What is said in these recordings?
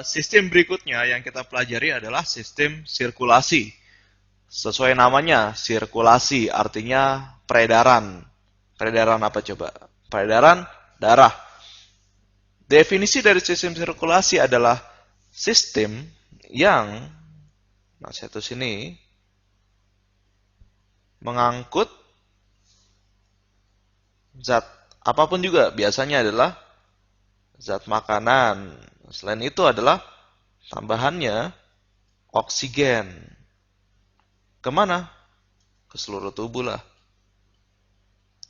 Sistem berikutnya yang kita pelajari adalah sistem sirkulasi. Sesuai namanya, sirkulasi artinya peredaran. Peredaran apa coba? Peredaran darah. Definisi dari sistem sirkulasi adalah sistem yang, nah saya tulis ini, mengangkut zat apapun juga, biasanya adalah zat makanan. Selain itu adalah tambahannya oksigen. Kemana? Ke seluruh tubuh lah.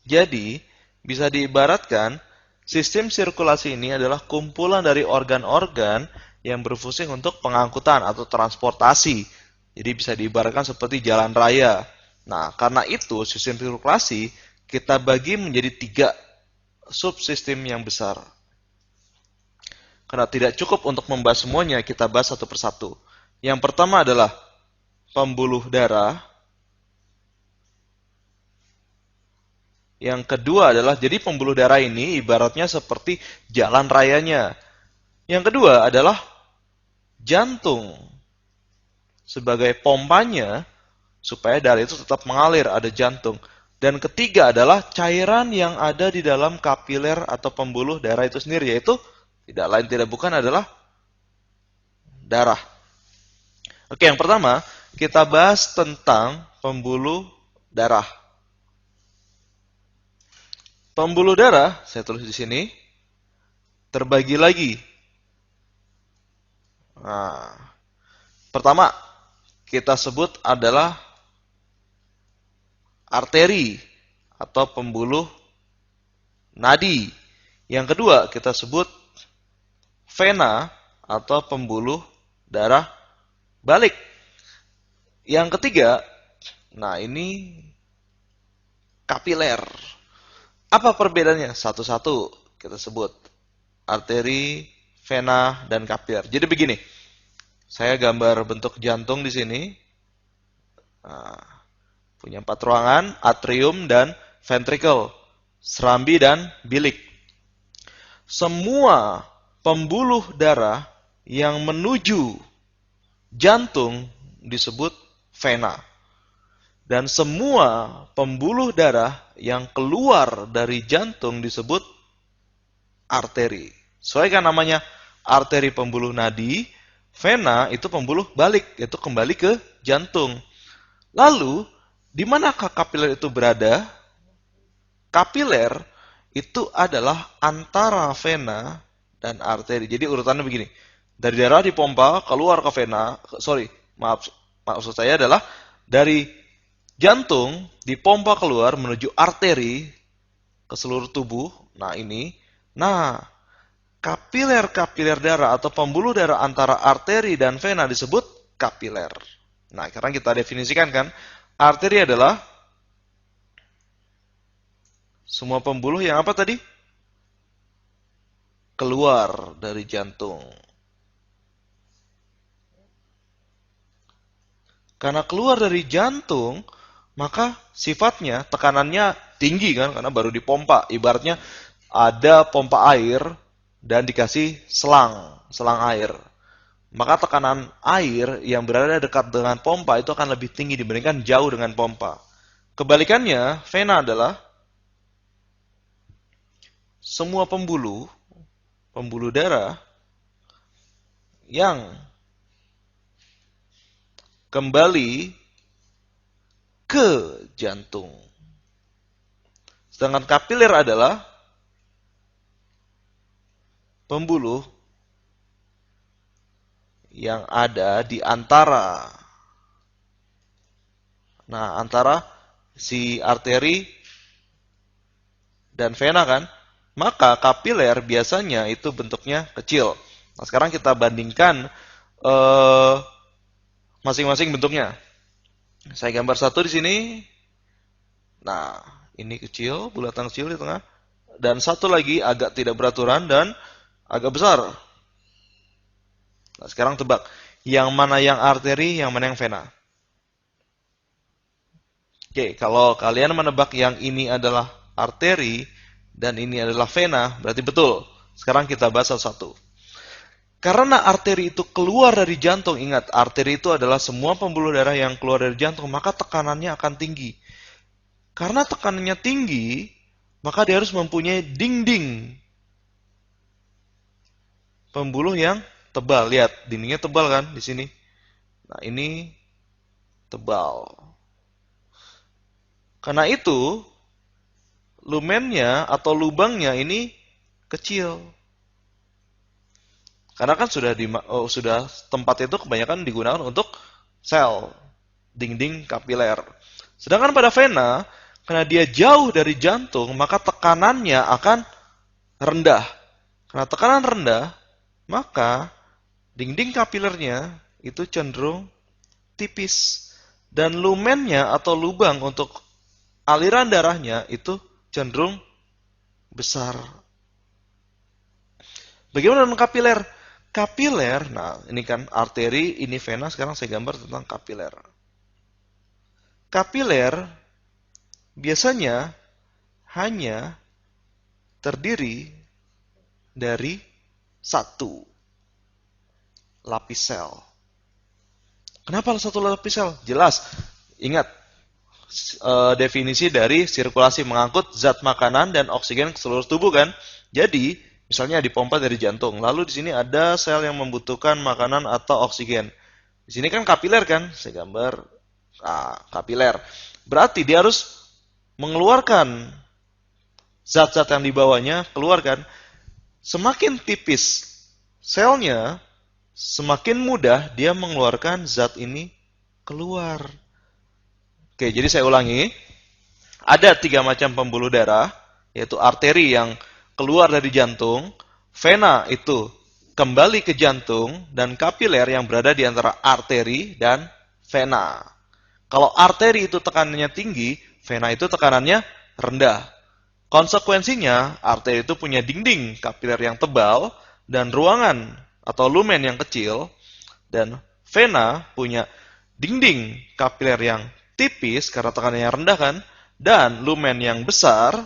Jadi, bisa diibaratkan, sistem sirkulasi ini adalah kumpulan dari organ-organ yang berfungsi untuk pengangkutan atau transportasi. Jadi bisa diibaratkan seperti jalan raya. Nah, karena itu sistem sirkulasi kita bagi menjadi 3 subsistem yang besar. Karena tidak cukup untuk membahas semuanya, kita bahas satu persatu. Yang pertama adalah pembuluh darah. Yang kedua adalah, jadi pembuluh darah ini ibaratnya seperti jalan rayanya. Yang kedua adalah jantung. Sebagai pompanya, supaya darah itu tetap mengalir, ada jantung. Dan ketiga adalah cairan yang ada di dalam kapiler atau pembuluh darah itu sendiri, yaitu tidak lain tidak bukan adalah darah. Oke, yang pertama, kita bahas tentang pembuluh darah. Pembuluh darah, saya tulis di sini, terbagi lagi. Nah, pertama, kita sebut adalah arteri atau pembuluh nadi. Yang kedua, kita sebut vena atau pembuluh darah balik. Yang ketiga, nah ini kapiler. Apa perbedaannya? Satu-satu kita sebut. Arteri, vena, dan kapiler. Jadi begini, saya gambar bentuk jantung di sini. Nah, punya 4 ruangan, atrium dan ventricle, serambi dan bilik. Semua pembuluh darah yang menuju jantung disebut vena. Dan semua pembuluh darah yang keluar dari jantung disebut arteri. Soalnya kan namanya arteri pembuluh nadi, vena itu pembuluh balik, yaitu kembali ke jantung. Lalu, di manakah kapiler itu berada? Kapiler itu adalah antara vena dan arteri. Jadi urutannya begini. Dari darah dipompa keluar ke vena, maksud saya adalah dari jantung dipompa keluar menuju arteri ke seluruh tubuh. Nah, ini. Nah, kapiler-kapiler darah atau pembuluh darah antara arteri dan vena disebut kapiler. Nah, sekarang kita definisikan kan. Arteri adalah semua pembuluh yang apa tadi? Keluar dari jantung. Karena keluar dari jantung, maka sifatnya tekanannya tinggi kan, karena baru dipompa. Ibaratnya ada pompa air dan dikasih selang air. Maka tekanan air yang berada dekat dengan pompa itu akan lebih tinggi dibandingkan jauh dengan pompa. Kebalikannya, vena adalah semua pembuluh darah yang kembali ke jantung. Sedangkan kapiler adalah pembuluh yang ada di antara antara si arteri dan vena kan. Maka kapiler biasanya itu bentuknya kecil. Nah, sekarang kita bandingkan masing-masing bentuknya. Saya gambar satu di sini. Nah, ini kecil, bulatan kecil di tengah. Dan satu lagi agak tidak beraturan dan agak besar. Nah, sekarang tebak. Yang mana yang arteri, yang mana yang vena? Oke, kalau kalian menebak yang ini adalah arteri dan ini adalah vena, berarti betul. Sekarang kita bahas satu-satu. Karena arteri itu keluar dari jantung, ingat, arteri itu adalah semua pembuluh darah yang keluar dari jantung, maka tekanannya akan tinggi. Karena tekanannya tinggi, maka dia harus mempunyai dinding pembuluh yang tebal. Lihat, dindingnya tebal kan di sini. Nah, ini tebal. Karena itu, lumennya atau lubangnya ini kecil. Karena kan sudah tempat itu kebanyakan digunakan untuk sel, dinding kapiler. Sedangkan pada vena, karena dia jauh dari jantung, maka tekanannya akan rendah. Karena tekanan rendah, maka dinding kapilernya itu cenderung tipis. Dan lumennya atau lubang untuk aliran darahnya itu cenderung besar. Bagaimana dengan kapiler? Kapiler, nah ini kan arteri, ini vena, sekarang saya gambar tentang kapiler. Kapiler biasanya hanya terdiri dari satu lapis sel. Kenapa satu lapis sel? Jelas, ingat definisi dari sirkulasi mengangkut zat makanan dan oksigen ke seluruh tubuh kan? Jadi, misalnya dipompa dari jantung, lalu di sini ada sel yang membutuhkan makanan atau oksigen. Di sini kan kapiler kan? Saya gambar kapiler. Berarti dia harus mengeluarkan zat-zat yang dibawanya, keluarkan. Semakin tipis selnya, semakin mudah dia mengeluarkan zat ini keluar. Oke, jadi saya ulangi. Ada 3 macam pembuluh darah, yaitu arteri yang keluar dari jantung, vena itu kembali ke jantung, dan kapiler yang berada di antara arteri dan vena. Kalau arteri itu tekanannya tinggi, vena itu tekanannya rendah. Konsekuensinya, arteri itu punya dinding kapiler yang tebal dan ruangan atau lumen yang kecil, dan vena punya dinding kapiler yang tipis karena tekanannya rendah kan, dan lumen yang besar,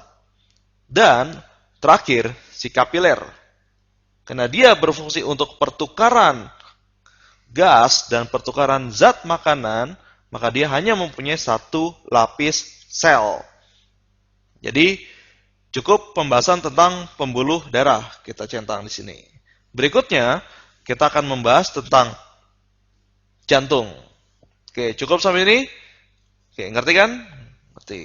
dan terakhir si kapiler. Karena dia berfungsi untuk pertukaran gas dan pertukaran zat makanan, maka dia hanya mempunyai satu lapis sel. Jadi cukup pembahasan tentang pembuluh darah kita centang di sini. Berikutnya kita akan membahas tentang jantung. Oke, cukup sampai ini? Oke, ngerti kan? Ngerti.